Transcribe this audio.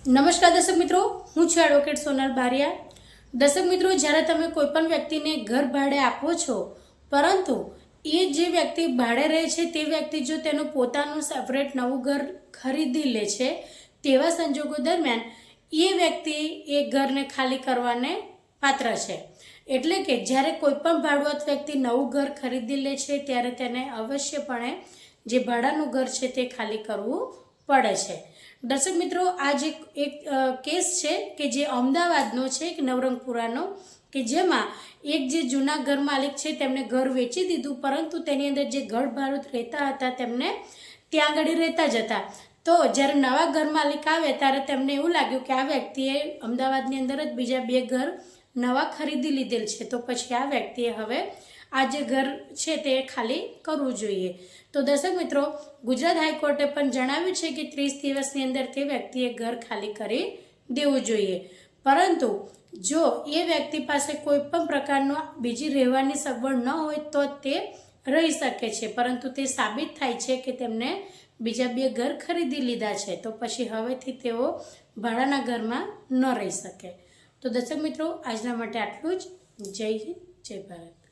નમસ્કાર દર્શક મિત્રો, હું છું એડવોકેટ સોનલ બારિયા। દર્શક મિત્રો, જ્યારે તમે કોઈપણ વ્યક્તિને ઘર ભાડે આપો છો, પરંતુ એ જે વ્યક્તિ ભાડે રહે છે તે વ્યક્તિ જો તેનું પોતાનું સેપરેટ નવું ઘર ખરીદી લે છે, તેવા સંજોગો દરમિયાન એ વ્યક્તિ એ ઘરને ખાલી કરવાને પાત્ર છે। એટલે કે જ્યારે કોઈપણ ભાડુઆત વ્યક્તિ નવું ઘર ખરીદી લે છે ત્યારે તેને અવશ્યપણે જે ભાડાનું ઘર છે તે ખાલી કરવું પડે છે। દર્શક મિત્રો, આ જે એક કેસ છે કે જે અમદાવાદનો છે, એક નવરંગપુરાનો, કે જેમાં એક જે જૂના ઘર માલિક છે તેમને ઘર વેચી દીધું, પરંતુ તેની અંદર જે ઘર ભાડુત રહેતા હતા તેમને ત્યાં આગળ રહેતા જ હતા। તો જ્યારે નવા ઘર માલિક આવે ત્યારે તેમને એવું લાગ્યું કે આ વ્યક્તિએ અમદાવાદની અંદર જ બીજા 2 ઘર નવા ખરીદી લીધેલ છે, તો પછી આ વ્યક્તિએ હવે આ જે ઘર છે તે ખાલી કરવું જોઈએ। તો દર્શક મિત્રો, ગુજરાત હાઈકોર્ટે પણ જણાવ્યું છે કે 30 દિવસની અંદર તે વ્યક્તિએ ઘર ખાલી કરી દેવું જોઈએ, પરંતુ જો એ વ્યક્તિ પાસે કોઈ પણ પ્રકારનો બીજી રહેવાની સગવડ ન હોય તો તે રહી શકે છે, પરંતુ તે સાબિત થાય છે કે તેમને બીજા 2 ઘર ખરીદી લીધા છે, તો પછી હવેથી તેઓ ભાડાના ઘરમાં ન રહી શકે। તો દર્શક મિત્રો, આજના માટે આટલું જ। જય હિન્દ, જય ભારત।